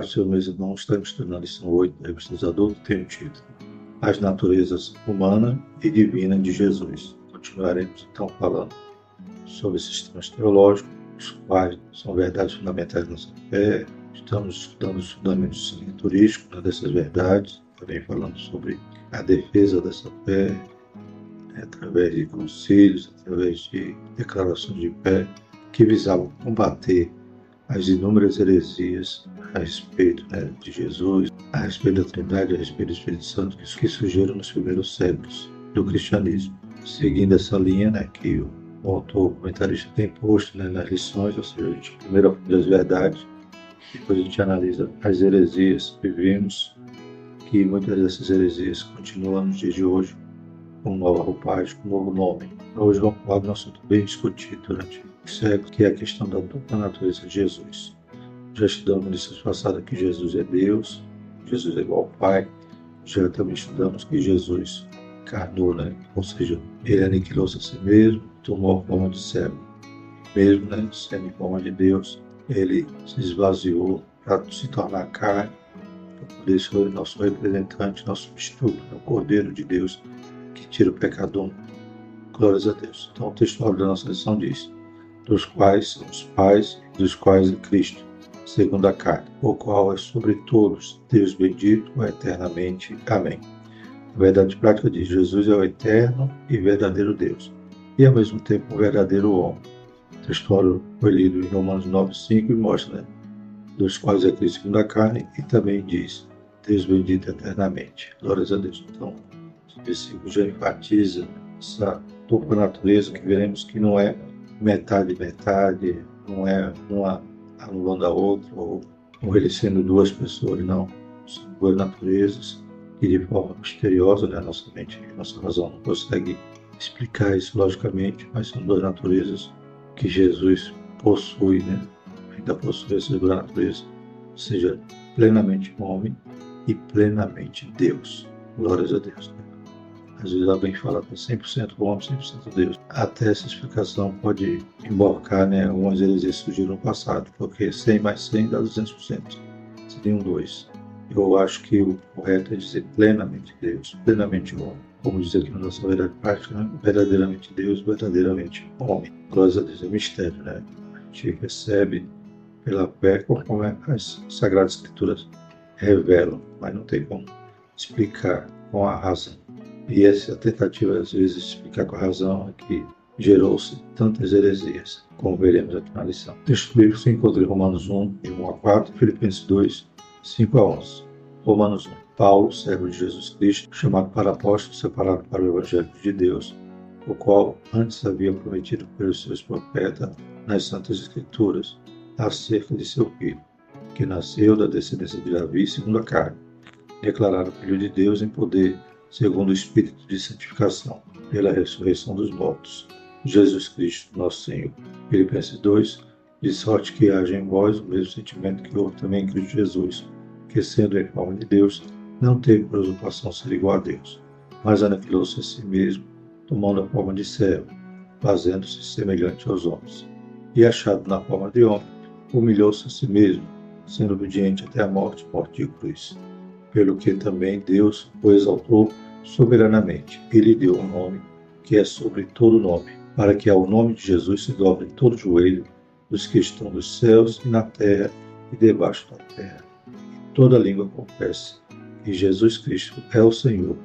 Senhor, meus irmãos, estamos estudando a lição 8 da Revista dos Adultos, tem o título As Naturezas Humana e Divina de Jesus. Continuaremos então falando sobre sistemas teológicos, os quais são verdades fundamentais da nossa fé. Estamos estudando os fundamentos turísticos dessas verdades, também falando sobre a defesa dessa fé, através de concílios, através de declarações de fé, que visavam combater as inúmeras heresias a respeito de Jesus, a respeito da Trindade, a respeito do Espírito Santo, que surgiram nos primeiros séculos do cristianismo. Seguindo essa linha que o autor comentarista tem posto nas lições, ou seja, a gente primeiro aprende as verdades, depois a gente analisa as heresias e vimos que muitas dessas heresias continuam nos dias de hoje com nova roupagem, com novo nome. Hoje vamos falar de um assunto bem discutido durante os séculos, que é a questão da dupla natureza de Jesus. Já estudamos lições passadas que Jesus é Deus, Jesus é igual ao Pai. Já também estudamos que Jesus encarnou, ou seja, ele aniquilou-se a si mesmo, tomou a forma de servo. Mesmo sendo em forma de Deus, ele se esvaziou para se tornar carne, para poder ser nosso representante, nosso substituto, o Cordeiro de Deus que tira o pecado do mundo. Glórias a Deus. Então o texto da nossa lição diz: dos quais são os pais, dos quais é Cristo, segundo a carne, o qual é sobre todos, Deus bendito eternamente. Amém. A verdade prática diz: Jesus é o eterno e verdadeiro Deus, e ao mesmo tempo o verdadeiro homem. O texto foi lido em Romanos 9:5 e mostra, dos quais é Cristo segundo a carne, e também diz: Deus bendito eternamente. Glórias a Deus. Então, esse versículo já enfatiza essa dupla natureza, que veremos que não é metade, não é uma anulando a outra, ou eles sendo duas pessoas, não. São duas naturezas que, de forma misteriosa, a nossa mente, a nossa razão não consegue explicar isso logicamente, mas são duas naturezas que Jesus possui, ainda possui essa duas naturezas, ou seja, plenamente homem e plenamente Deus. Glórias a Deus. Às vezes alguém fala que é 100% homem, 100% Deus. Até essa explicação pode embarcar, algumas heresias surgiram no passado, porque 100 mais 100 dá 200%. Seriam dois. Eu acho que o correto é dizer plenamente Deus, plenamente homem. Como diz aqui na nossa verdade prática, verdadeiramente Deus, verdadeiramente homem. Glórias a Deus, é mistério, A gente recebe pela fé conforme as Sagradas Escrituras revelam, mas não tem como explicar com a razão. E essa tentativa, às vezes, de explicar com a razão é que gerou-se tantas heresias, como veremos aqui na lição. O texto bíblico se encontra em Romanos 1, de 1 a 4, Filipenses 2, 5 a 11. Romanos 1. Paulo, servo de Jesus Cristo, chamado para apóstolo, separado para o Evangelho de Deus, o qual antes havia prometido pelos seus profetas nas Santas Escrituras, acerca de seu filho, que nasceu da descendência de Davi segundo a carne, declarado Filho de Deus em poder, segundo o Espírito de santificação, pela ressurreição dos mortos, Jesus Cristo, nosso Senhor. Filipenses 2, de sorte que haja em vós o mesmo sentimento que houve também em Cristo Jesus, que sendo em forma de Deus, não teve por usurpação ser igual a Deus, mas aniquilou-se a si mesmo, tomando a forma de servo, fazendo-se semelhante aos homens. E achado na forma de homem, humilhou-se a si mesmo, sendo obediente até a morte de cruz. Pelo que também Deus o exaltou soberanamente, e lhe deu um nome que é sobre todo nome, para que ao nome de Jesus se dobre todo joelho dos que estão nos céus e na terra e debaixo da terra, e toda língua confesse que Jesus Cristo é o Senhor,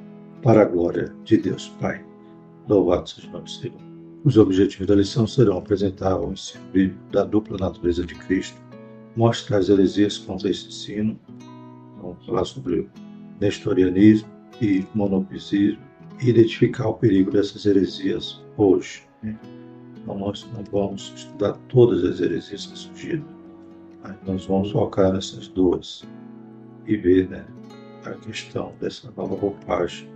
para a glória de Deus Pai. Louvado seja o nome do Senhor. Os objetivos da lição serão apresentar o ensino bíblico da dupla natureza de Cristo, mostrar as heresias contra esse ensino, vamos falar sobre o nestorianismo e monopisismo, e identificar o perigo dessas heresias hoje. Então nós não vamos estudar todas as heresias que surgiram, mas nós vamos focar nessas duas e ver a questão dessa nova roupagem,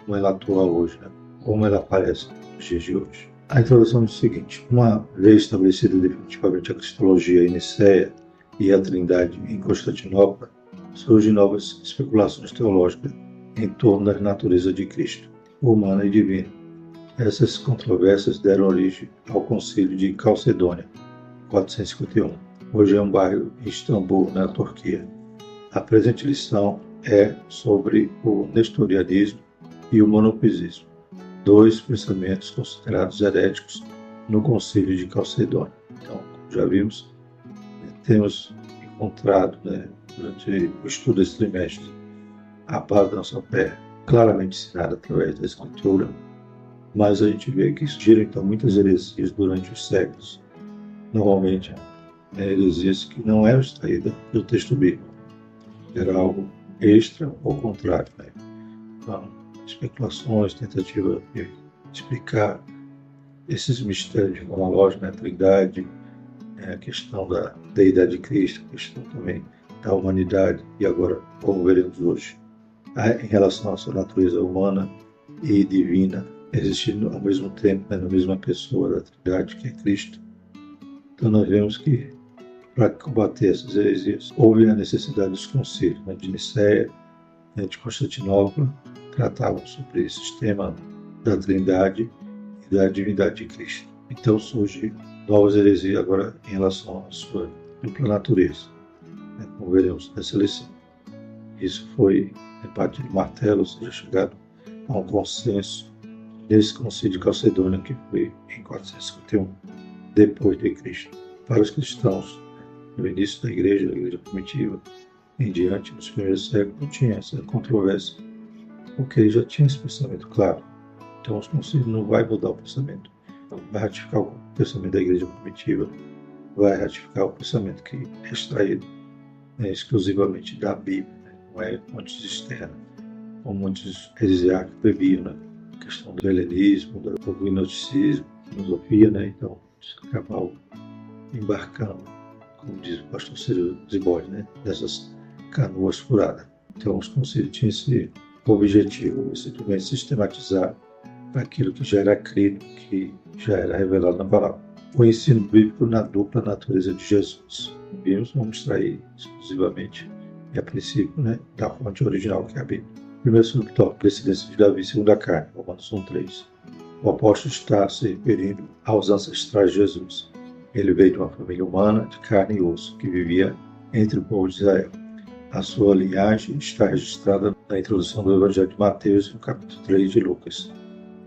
como ela atua hoje, como ela aparece nos dias de hoje. A introdução diz o seguinte: uma vez estabelecida definitivamente a cristologia em Nicéia e a Trindade em Constantinopla, surgem novas especulações teológicas em torno da natureza de Cristo, humana e divina. Essas controvérsias deram origem ao Concílio de Calcedônia, 451. Hoje é um bairro em Istambul, na Turquia. A presente lição é sobre o nestorianismo e o monopisismo, dois pensamentos considerados heréticos no Concílio de Calcedônia. Então, como já vimos, temos encontrado, durante o estudo desse trimestre, a base da nossa fé claramente ensinada através da Escritura, mas a gente vê que surgiram então muitas heresias durante os séculos, normalmente heresias que não eram extraídas do texto bíblico, era algo extra ou contrário. Então, especulações, tentativa de explicar esses mistérios de forma lógica, a Trindade, a questão da deidade de Cristo, a questão também da humanidade, e agora, como veremos hoje, em relação à sua natureza humana e divina, existindo ao mesmo tempo, na mesma pessoa da Trindade, que é Cristo. Então nós vemos que, para combater essas heresias, houve a necessidade dos concílios, de Nicéia, de Constantinopla, tratavam sobre esse sistema da Trindade e da divindade de Cristo. Então surgem novas heresias agora em relação à sua dupla natureza, como veremos nessa lição. Isso foi, em parte de martelo, ou seja, chegado a um consenso nesse concílio de Calcedônia, que foi em 451 depois de Cristo. Para os cristãos, no início da igreja primitiva, em diante, nos primeiros séculos, não tinha essa controvérsia, porque já tinha esse pensamento claro. Então, os concílios não vai mudar o pensamento, vai ratificar o pensamento da igreja primitiva, vai ratificar o pensamento que é extraído exclusivamente da Bíblia, não é fontes externas, como muitos heresiarcos bebiam, a questão do helenismo, do gnosticismo, filosofia, então acabavam embarcando, como diz o pastor Ciro Zibói, dessas canoas furadas. Então os concílios tinham esse objetivo, simplesmente sistematizar aquilo que já era crido, que já era revelado na palavra. O ensino bíblico na dupla natureza de Jesus. Vamos extrair exclusivamente e a princípio, da fonte original, que é a Bíblia. Primeiro subtópico, descendência de Davi segundo a carne, Romanos 1:3. O apóstolo está se referindo aos ancestrais de Jesus. Ele veio de uma família humana, de carne e osso, que vivia entre o povo de Israel. A sua linhagem está registrada na introdução do Evangelho de Mateus e no capítulo 3 de Lucas.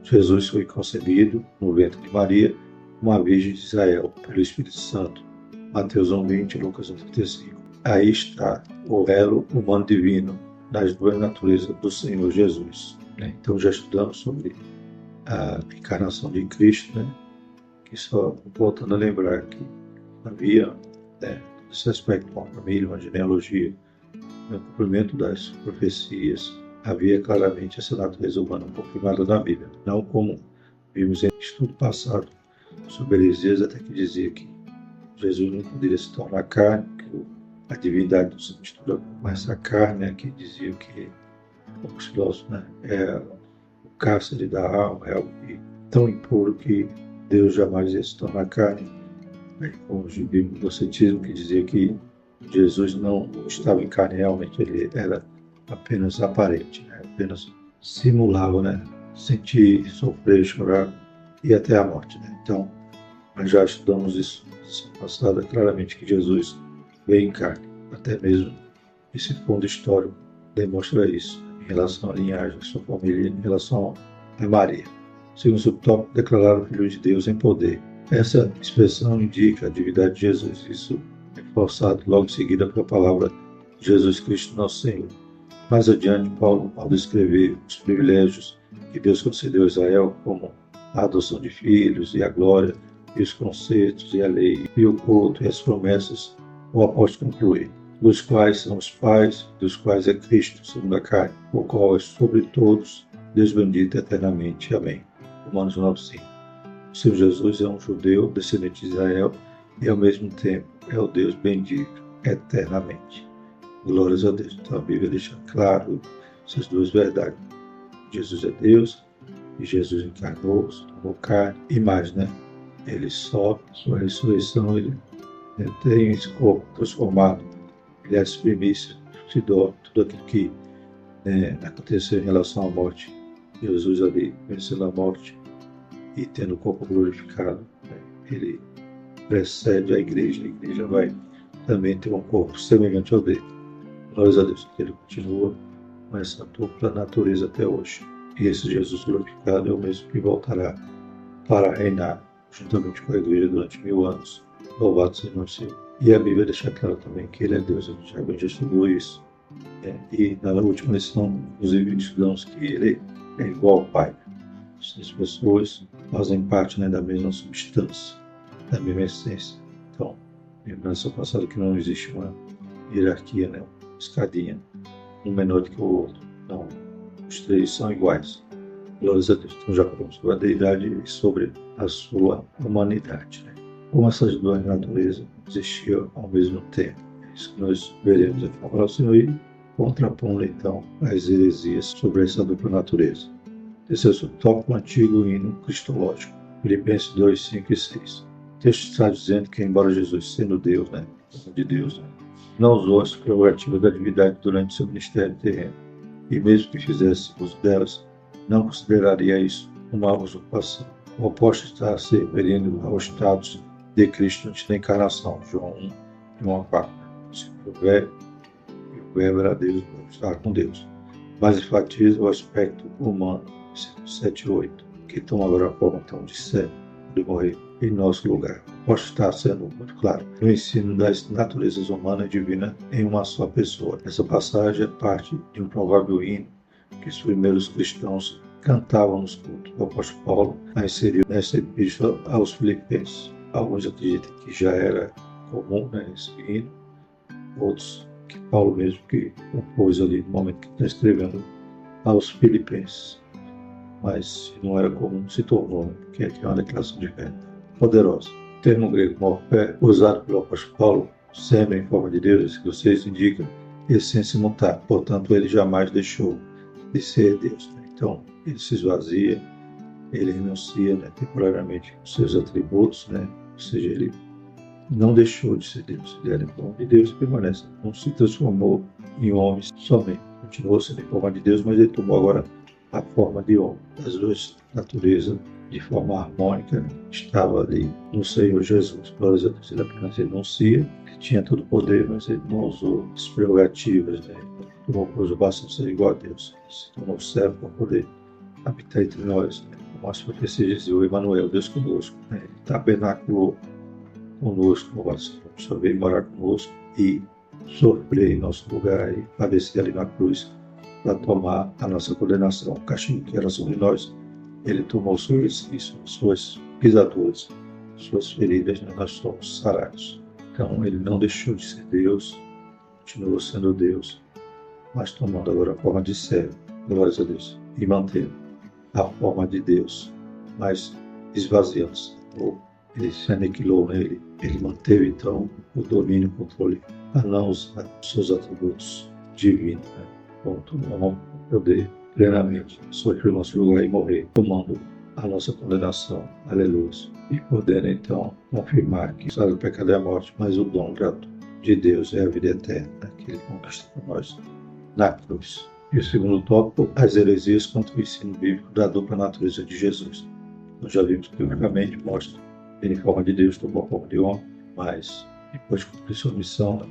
Jesus foi concebido no ventre de Maria, uma virgem de Israel, pelo Espírito Santo. Mateus 1:20, Lucas 1:35. Aí está o elo humano-divino das duas naturezas do Senhor Jesus. Então já estudamos sobre a encarnação de Cristo, que só voltando a lembrar que havia esse aspecto, uma família, uma genealogia, no cumprimento das profecias, havia claramente essa natureza humana confirmada na Bíblia, não como vimos em estudo passado sobre heresias, até que dizia que Jesus não poderia se tornar carne, que a divindade não se mistura com essa carne, que dizia que os filósofos, é o cárcere da alma, é algo tão impuro que Deus jamais ia se tornar carne. Com o judaísmo que dizia que Jesus não estava em carne, realmente ele era apenas aparente, apenas simulava, sentir, sofrer, chorar e até a morte. Então, nós já estudamos isso passada claramente, que Jesus veio em carne. Até mesmo esse fundo histórico demonstra isso em relação à linhagem de sua família, em relação a Maria. Segundo subtópico, declarar o Filho de Deus em poder. Essa expressão indica a divindade de Jesus. Isso é reforçado logo em seguida pela palavra Jesus Cristo, nosso Senhor. Mais adiante, Paulo, ao descrever os privilégios que Deus concedeu a Israel, como a adoção de filhos e a glória, e os conceitos e a lei, e o culto e as promessas, o apóstolo conclui, dos quais são os pais, dos quais é Cristo, segundo a carne, o qual é sobre todos, Deus bendito eternamente. Amém. Romanos 9:5. O Senhor Jesus é um judeu, descendente de Israel, e ao mesmo tempo é o Deus bendito eternamente. Glórias a Deus. Então a Bíblia deixa claro essas duas verdades. Jesus é Deus, e Jesus encarnou, se tornou carne, e mais, Ele sobe, sua ressurreição, ele tem esse corpo transformado, ele é as primícias, tudo aquilo que aconteceu em relação à morte. Jesus ali vencendo a morte e tendo o corpo glorificado, ele precede a igreja vai também ter um corpo semelhante ao dele. Glórias a Deus, que ele continua com essa dupla natureza até hoje. E esse Jesus glorificado é o mesmo que voltará para reinar juntamente com a igreja durante 1000 anos. Louvado seja o Senhor. E a Bíblia deixa claro também que ele é Deus, a gente já estudou isso. E na última lição, inclusive, estudamos que ele é igual ao Pai. As pessoas fazem parte, né, da mesma substância, da mesma essência. Então, lembrando seu passado que não existe uma hierarquia, né, uma escadinha, um menor do que o outro. Não, os três são iguais. Glórias a Deus. Então já falamos sobre a deidade e sobre a sua humanidade, né? Como essas duas naturezas existiam ao mesmo tempo. É isso que nós veremos aqui. Agora o Senhor ir contrapondo então as heresias sobre essa dupla natureza. Terceiro, toca o antigo hino cristológico, Filipenses 2, 5 e 6. O texto está dizendo que, embora Jesus, sendo Deus, né, de Deus, né, não usou as prerrogativas da divindade durante seu ministério terreno, e mesmo que fizesse uso delas, não consideraria isso uma usurpação. O apóstolo está se referindo ao status de Cristo antes da encarnação, João 1, 1 a 4. O verbo era Deus, estava com Deus. Mas enfatiza o aspecto humano, 7 e 8, que toma agora a forma então de ser, de morrer em nosso lugar. Pode estar sendo muito claro no ensino das naturezas humana e divina em uma só pessoa. Essa passagem é parte de um provável hino que os primeiros cristãos cantavam nos cultos. O apóstolo Paulo a inseriu nessa epístola aos Filipenses. Alguns acreditam que já era comum, né, esse hino, outros que Paulo mesmo que compôs ali no momento que está escrevendo aos Filipenses. Mas se não era comum, se tornou, né, porque aqui é uma declaração de fé poderosa. O termo grego morfé, usado pelo apóstolo Paulo, sempre em forma de Deus, que vocês indicam essência imutável. Portanto, ele jamais deixou de ser Deus, né? Então, ele se esvazia, ele renuncia, né, temporariamente os seus atributos, né? Ou seja, ele não deixou de ser Deus, ele era em forma de Deus e permanece. Não se transformou em homem somente. Continuou sendo em forma de Deus, mas ele tomou agora a forma de homem. As duas naturezas, de forma harmônica, né, estava ali no Senhor Jesus. Por exemplo, ele apenas renuncia, que tinha todo o poder, mas ele não usou as prerrogativas, né? Tomou por usurpação ser igual a Deus. Se tornou servo para poder habitar entre nós, né? Como as profecias diziam, o Emmanuel, Deus conosco, né? Ele tabernaculou conosco, só veio morar conosco e sofrer em nosso lugar e padecer ali na cruz para tomar a nossa condenação. O castigo que era sobre nós, ele tomou sobre si, suas pisaduras, suas feridas, né? Nós somos sarados. Então ele não deixou de ser Deus, continuou sendo Deus, mas tomando agora a forma de servo, glórias a Deus, e mantendo a forma de Deus, mas esvaziando-se. Ele se aniquilou nele, ele manteve então o domínio, o controle, a não usar seus atributos divinos, né? Com todo o poder plenamente, sofrer o nosso lugar e morrer, tomando a nossa condenação, aleluia, e podendo então confirmar que sabe o pecado é a morte, mas o dom gratuito de Deus é a vida eterna, né, que ele conquista para nós na cruz. E o segundo tópico, as heresias contra o ensino bíblico da dupla natureza de Jesus. Nós já vimos que biblicamente mostra ele em forma de Deus, tomou a forma de homem, mas depois de cumprir sua missão,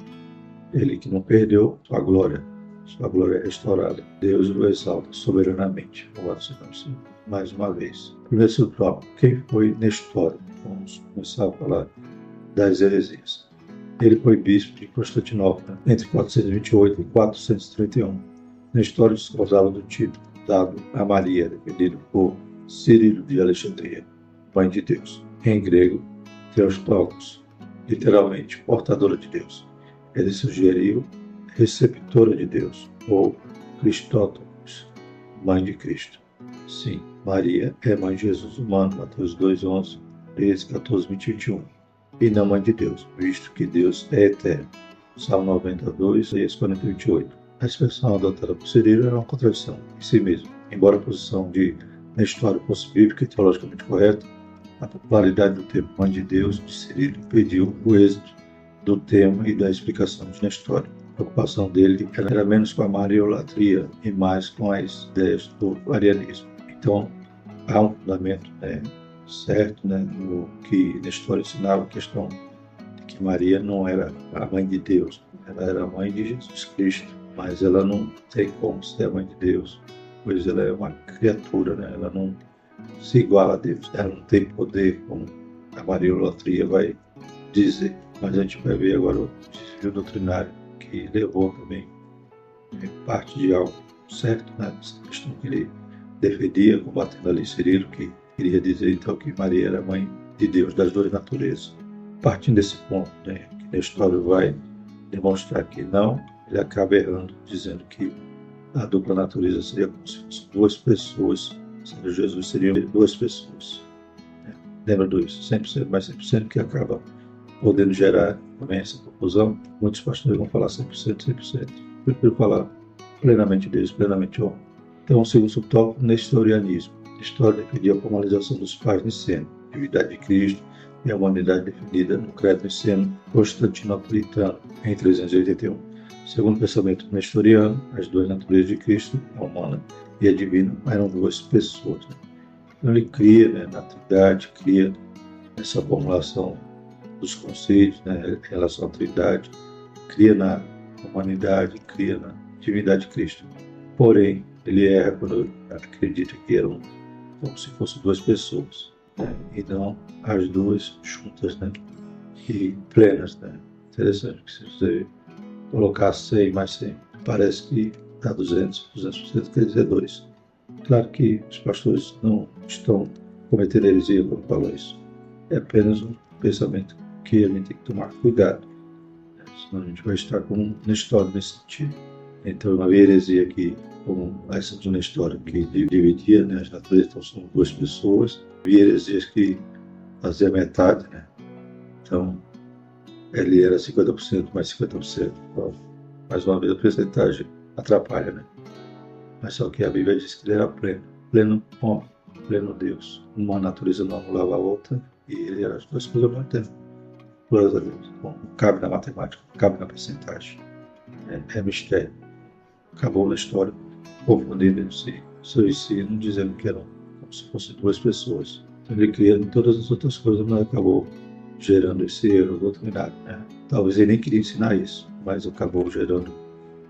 ele que não perdeu sua glória é restaurada. Deus o exalta soberanamente. Louvado seja o Senhor. Mais uma vez. Primeiro tópico, quem foi Nestor? Vamos começar a falar das heresias. Ele foi bispo de Constantinopla entre 428 e 431. Nestor discordava do título dado a Maria, defendido por Cirilo de Alexandria, mãe de Deus. Em grego, Theotokos, literalmente portadora de Deus. Ele sugeriu receptora de Deus, ou Christotokos, mãe de Cristo. Sim, Maria é mãe de Jesus humano, Mateus 2, 11, 13, 14, 20 e 21. E não mãe de Deus, visto que Deus é eterno. Salmo 92, 40 e 28. A expressão adotada por Cirilo era uma contradição em si mesma. Embora a posição na história fosse bíblica e teologicamente correta, a popularidade do termo mãe de Deus de Cirilo impediu o êxito do tema e da explicação de Nestor. A preocupação dele era menos com a mariolatria e mais com as ideias do arianismo. Então, há um fundamento, né, certo, né, no que Nestor ensinava, a questão de que Maria não era a mãe de Deus, ela era a mãe de Jesus Cristo, mas ela não tem como ser a mãe de Deus, pois ela é uma criatura, né? Ela não se iguala a Deus, ela não tem poder como a mariolatria vai dizer. Mas a gente vai ver agora o desvio doutrinário que levou também parte de algo certo, né? Essa questão que ele defendia, combatendo ali Cirilo, que queria dizer então que Maria era mãe de Deus, das duas naturezas. Partindo desse ponto, né, que a história vai demonstrar que não, ele acaba errando, dizendo que a dupla natureza seria como se fossem duas pessoas, sendo Jesus seria duas pessoas. Né? Lembra disso? 100%, mais 100%, que acaba podendo gerar também essa confusão. Muitos pastores vão falar 100%, 100%. Eu prefiro falar plenamente Deus, plenamente homem. Então, o segundo subtópico, nestorianismo. A história defendia a formalização dos pais niceno, a divindade de Cristo e a humanidade definida no credo niceno constantinopolitano, em 381. Segundo o pensamento nestoriano, as duas naturezas de Cristo, a humana e a divina, eram duas pessoas. Né? Então, ele cria, né, na Trindade, cria essa formulação dos conceitos, né, em relação à Trindade, cria na humanidade, cria na divindade de Cristo. Porém, ele erra quando acredita que eram como se fossem duas pessoas, né? E não as duas juntas, né? E plenas, né? Interessante que se você colocar 100 mais 100, parece que dá 200, 200% quer dizer 2. Claro que os pastores não estão cometendo heresia quando falam isso. É apenas um pensamento que a gente tem que tomar cuidado, né? Senão a gente vai estar como um Nestor nesse sentido. Então, uma heresia aqui, como essa de Nestor, que dividia, né, as naturezas, então são duas pessoas, havia heresias que fazia metade, né? Então, ele era 50% mais 50%. Então, mais uma vez, a percentagem atrapalha, né? Mas só que a Bíblia diz que ele era pleno homem, pleno Deus. Uma natureza não anulava a outra, e ele era as duas coisas ao mesmo tempo. Glórias a Deus. Bom, não cabe na matemática, não cabe na percentagem. É mistério. Acabou na história, confundindo seu ensino, dizendo que eram como se fossem duas pessoas. Então, ele cria todas as outras coisas, mas acabou gerando esse erro doutrinário, né? Talvez ele nem queria ensinar isso, mas acabou gerando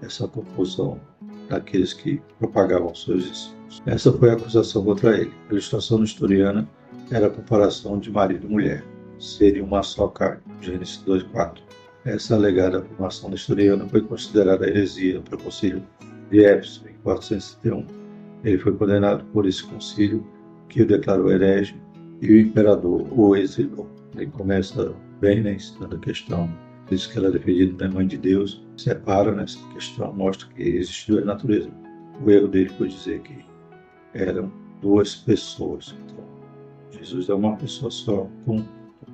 essa confusão daqueles que propagavam seus ensinos. Essa foi a acusação contra ele. A ilustração nestoriana era a comparação de marido e mulher. Seria uma só carne. Gênesis 2:4. Essa alegada afirmação nestoriana foi considerada heresia para o concílio de Éfeso, em 461. Ele foi condenado por esse concílio, que o declarou herege, e o imperador o exilou. Ele começa bem, né, ensinando a questão, diz que ela é defendida da mãe de Deus, separa nessa questão, mostra que existe duas naturezas. O erro dele foi dizer que eram duas pessoas. Então, Jesus é uma pessoa só, com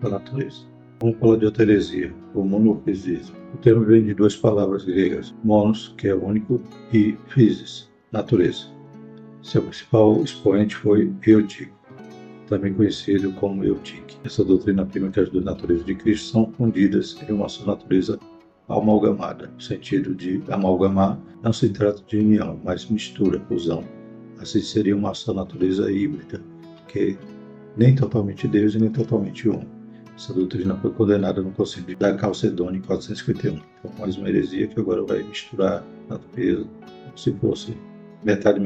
a natureza. Vamos falar de outra heresia, o monofisismo. O termo vem de duas palavras gregas, monos, que é único, e physis, natureza. Seu principal expoente foi Eutico, também conhecido como Eutique. Essa doutrina afirma que as duas naturezas de Cristo são fundidas em uma só natureza amalgamada. No sentido de amalgamar, não se trata de união, mas mistura, fusão. Assim seria uma só natureza híbrida, que nem totalmente Deus e nem totalmente homem. Essa doutrina foi condenada no Concílio da Calcedônia em 451. Então, mais uma heresia que agora vai misturar a natureza, como se fosse metade,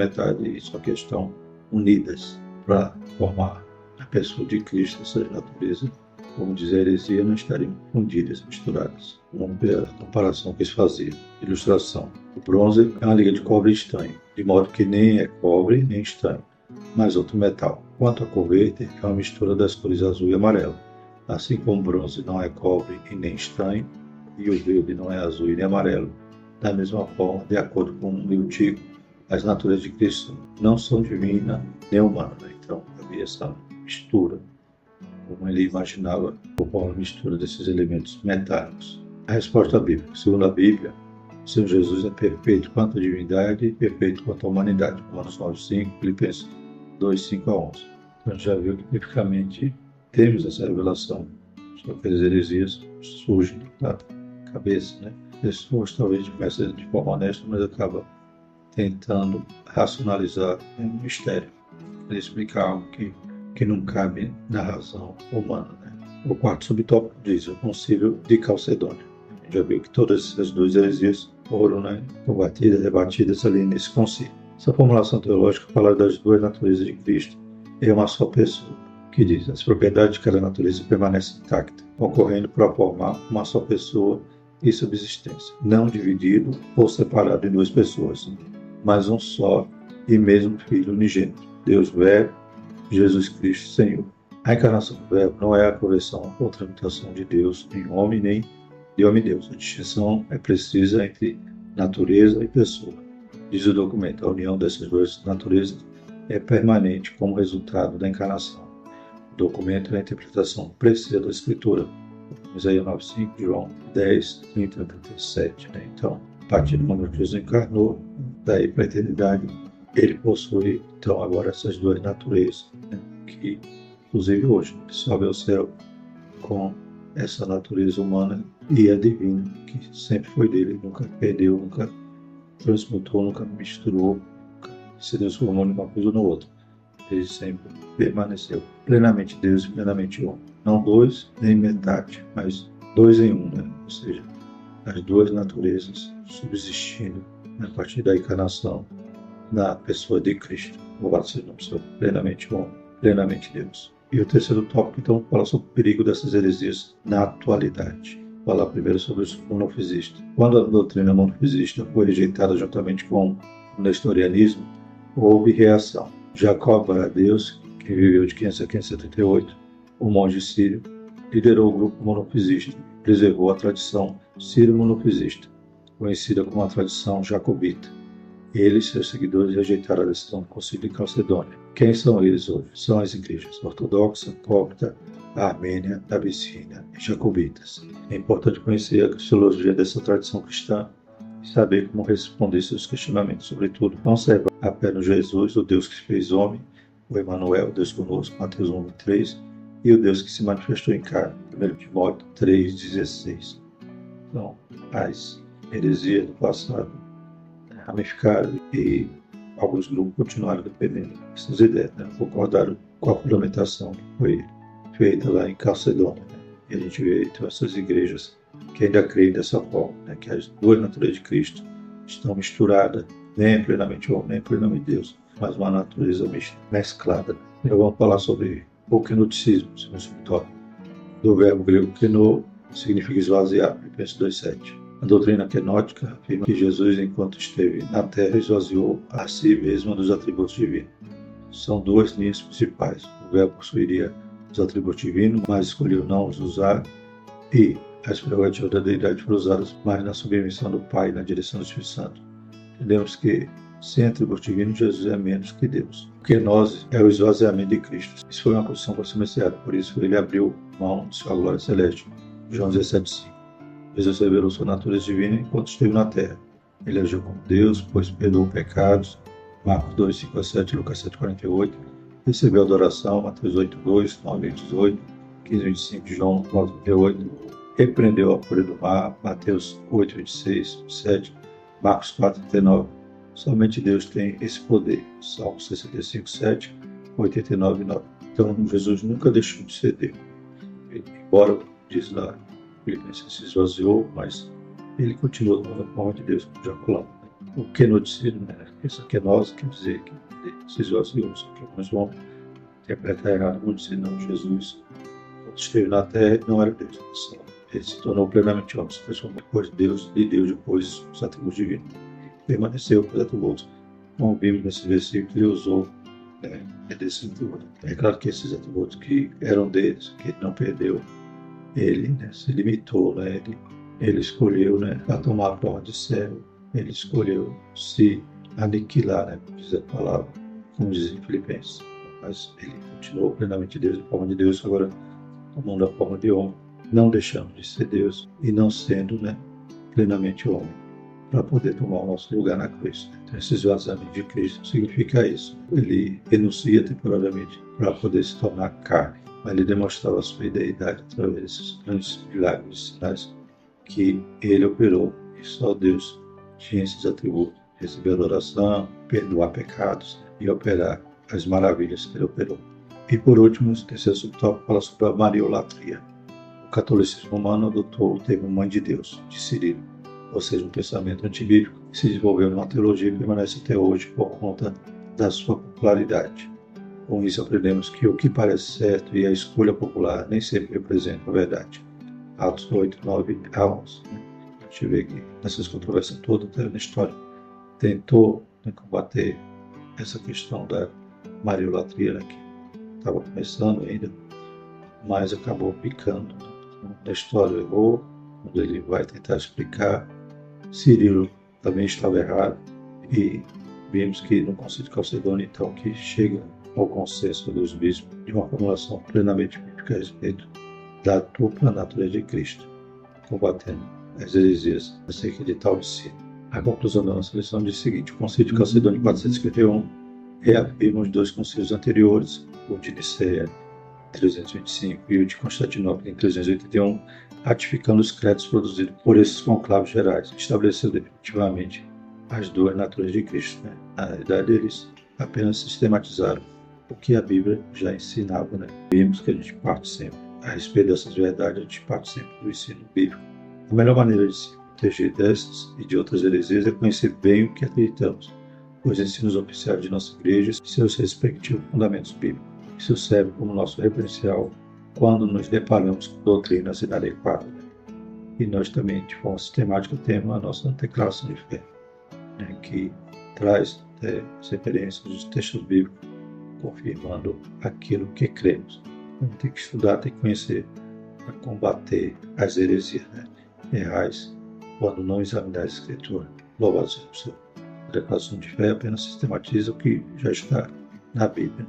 e só que estão unidas para formar a pessoa de Cristo. Essas naturezas, como diz a heresia, não estariam fundidas, misturadas. Vamos ver a comparação que eles faziam. Ilustração. O bronze é uma liga de cobre e estanho, de modo que nem é cobre nem estanho, mas outro metal. Quanto a cor verde, é uma mistura das cores azul e amarelo. Assim como o bronze não é cobre e nem estanho, e o verde não é azul e nem amarelo, da mesma forma, de acordo com o Eutico, as naturezas de Cristo não são divina nem humana. Então, havia essa mistura, como ele imaginava, como a mistura desses elementos metálicos. A resposta bíblica. Segundo a Bíblia, o Senhor Jesus é perfeito quanto à divindade e perfeito quanto à humanidade. Romanos 9:5, Filipenses 2:5-11. Então, já viu que, biblicamente, temos essa revelação. Só que as heresias surgem da cabeça, né? Pessoas talvez começam de forma honesta, mas acabam tentando racionalizar um mistério, explicar algo que não cabe na razão humana, né? O quarto subtópico diz o Concílio de Calcedônia. A gente já viu que todas essas duas heresias foram combatidas, debatidas ali nesse concílio. Essa formulação teológica fala das duas naturezas de Cristo em uma só pessoa, que diz as propriedades de cada natureza permanecem intactas, ocorrendo para formar uma só pessoa e subsistência, não dividido ou separado em duas pessoas, mas um só e mesmo Filho unigênito, Deus Verbo, Jesus Cristo Senhor. A encarnação do Verbo não é a correção ou tramitação de Deus em homem, nem de homem e Deus. A distinção é precisa entre natureza e pessoa. Diz o documento, a união dessas duas naturezas é permanente como resultado da encarnação. O documento é a interpretação precisa da Escritura. Isaías 9:5, João 10, 30, 37. Então, a partir do momento que Jesus encarnou, daí para a eternidade, ele possui, então, agora essas duas naturezas, que, inclusive hoje, ele sobe ao céu com essa natureza humana e a divina, que sempre foi dele, nunca perdeu, nunca transmutou, nunca misturou, nunca se transformou numa coisa ou no outro. Ele sempre permaneceu plenamente Deus e plenamente homem. Não dois, nem metade, mas dois em um, ou seja, as duas naturezas subsistindo a partir da encarnação na pessoa de Cristo. Louvado seja o nome do Senhor, plenamente homem, plenamente Deus. E o terceiro tópico, então, fala sobre o perigo dessas heresias na atualidade. Falar primeiro sobre os monofisistas. Quando a doutrina monofisista foi rejeitada juntamente com o nestorianismo, houve reação. Jacob Baradeus, que viveu de 500 a 578, o monge sírio, liderou o grupo monofisista, preservou a tradição sírio-monofisista, conhecida como a tradição jacobita. Ele e seus seguidores rejeitaram a decisão do Concílio de Calcedônia. Quem são eles hoje? São as igrejas ortodoxa, copta, armênia, abissínia e jacobitas. É importante conhecer a cristologia dessa tradição cristã e saber como responder seus questionamentos, sobretudo conservar a fé no Jesus, o Deus que se fez homem, o Emmanuel, Deus conosco, Mateus 1:3, e o Deus que se manifestou em carne, 1 Timóteo 3:16. Então, as heresias do passado ramificaram e alguns grupos continuaram dependendo dessas ideias, concordaram com a fundamentação que foi feita lá em Calcedônia. E a gente vê então essas igrejas que ainda creem dessa forma, que as duas naturezas de Cristo estão misturadas, nem é plenamente homem, nem é plenamente Deus, mas uma natureza mesclada. Eu vou falar sobre o kenoticismo, segundo subtópico, do verbo grego keno, significa esvaziar, Filipenses 2:7. A doutrina kenótica afirma que Jesus, enquanto esteve na terra, esvaziou a si mesmo dos atributos divinos. São duas linhas principais. O verbo possuiria os atributos divinos, mas escolheu não os usar, e as prerrogativas da deidade foram usadas mais na submissão do Pai e na direção do Espírito Santo. Entendemos que, sem atributos divinos, Jesus é menos que Deus. O kenose é o esvaziamento de Cristo. Isso foi uma condição para ser messiado, por isso ele abriu mão de sua glória celeste. João 17:5. Jesus revelou sua natureza divina enquanto esteve na terra. Ele agiu como Deus, pois perdoou pecados. Marcos 2:5-7, Lucas 7:48. Recebeu adoração, Mateus 8:2, 9:18, 15:25, João 9:38. Repreendeu a fúria do mar, Mateus 8:26, 7, Marcos 4:39. Somente Deus tem esse poder. Salmo 65:7, 89:9. Então Jesus nunca deixou de ser Deus. Embora, diz lá, Filipenses se esvaziou, mas ele continua na forma de Deus, como já falamos. O kenoticismo, essa kenose quer dizer que ele se esvaziou, só que alguns vão interpretar errado, vão dizer, não, Jesus, quando esteve na terra, não era Deus. Ele se tornou plenamente homem, se transformou depois de Deus, depois os atributos divinos. Permaneceu com os atributos. Como vimos nesse versículo, ele usou desse atributo. É claro que esses atributos que eram deles, que ele não perdeu, ele se limitou, ele escolheu a tomar a forma de servo, ele escolheu se aniquilar, como diz a palavra, como diz em Filipenses. Mas ele continuou plenamente Deus, a forma de Deus, agora tomando a forma de homem, não deixando de ser Deus e não sendo plenamente homem, para poder tomar o nosso lugar na cruz. Então, esse esvaziamento de Cristo significa isso. Ele renuncia temporariamente para poder se tornar carne, mas ele demonstrava a sua deidade através desses grandes milagres e sinais que ele operou, e só Deus tinha esses atributos: receber adoração, perdoar pecados e operar as maravilhas que ele operou. E por último, o terceiro subtópico fala sobre a mariolatria. catolicismo romano adotou o termo Mãe de Deus, de Cirilo, ou seja, um pensamento antibíblico que se desenvolveu numa teologia e permanece até hoje por conta da sua popularidade. Com isso aprendemos que o que parece certo e a escolha popular nem sempre representa a verdade. Atos 8, 9 a 11. A gente vê que nessas controvérsias todas na história tentou combater essa questão da mariolatria, que estava começando ainda, mas acabou picando. Na história errou, quando ele vai tentar explicar, Cirilo também estava errado, e vimos que no Concílio de Calcedônia, então, que chega ao consenso dos bispos de uma formulação plenamente bíblica a respeito da dupla natureza de Cristo, combatendo as heresias acerca de tal ensino. A conclusão da nossa lição diz o seguinte: o Concílio de Calcedônia 451 reafirma os dois concílios anteriores, o de Nicéia 325 e o de Constantinopla em 381, ratificando os credos produzidos por esses conclaves gerais, estabeleceu definitivamente as duas naturezas de Cristo. Na realidade, eles apenas sistematizaram o que a Bíblia já ensinava. Vimos que a gente parte sempre, a respeito dessas verdades, a gente parte sempre do ensino bíblico. A melhor maneira de se proteger dessas e de outras heresias é conhecer bem o que acreditamos, os ensinos oficiais de nossa igreja e seus respectivos fundamentos bíblicos. Isso serve como nosso referencial quando nos deparamos com doutrinas inadequadas. E nós também, de forma sistemática, temos a nossa declaração de fé, que traz as referências dos textos bíblicos, confirmando aquilo que cremos. Então, tem que estudar, tem que conhecer, para combater as heresias errais, quando não examinar a Escritura. Louvado seja o Senhor. A declaração de fé apenas sistematiza o que já está na Bíblia.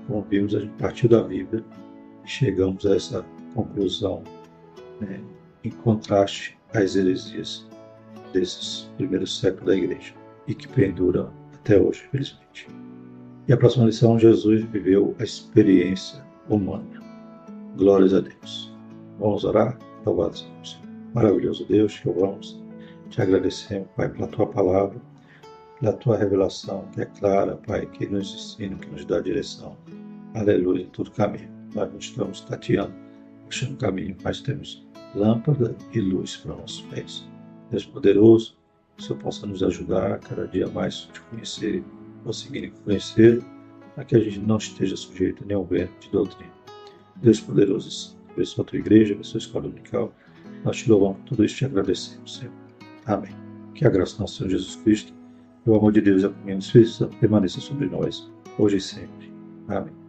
Como vimos, a gente partiu da Bíblia e chegamos a essa conclusão, em contraste às heresias desses primeiros séculos da Igreja e que perduram até hoje, felizmente. E a próxima lição: Jesus viveu a experiência humana. Glórias a Deus. Vamos orar? Louvado seja o Senhor. Maravilhoso Deus, te louvamos, te agradecemos, Pai, pela tua palavra, pela tua revelação, que é clara, Pai, que nos ensina, que nos dá direção. Aleluia, em todo caminho. Nós não estamos tateando, achando caminho, mas temos lâmpada e luz para nossos pés. Deus poderoso, que o Senhor possa nos ajudar a cada dia mais te conhecer, conseguir conhecer, para que a gente não esteja sujeito a nenhum vento de doutrina. Deus poderoso, abençoa a tua igreja, abençoa a escola dominical. Nós te louvamos por tudo isso e te agradecemos, Senhor. Amém. Que a graça do nosso Senhor Jesus Cristo, o amor de Deus e a comunhão do Espírito Santo permaneça sobre nós, hoje e sempre. Amém.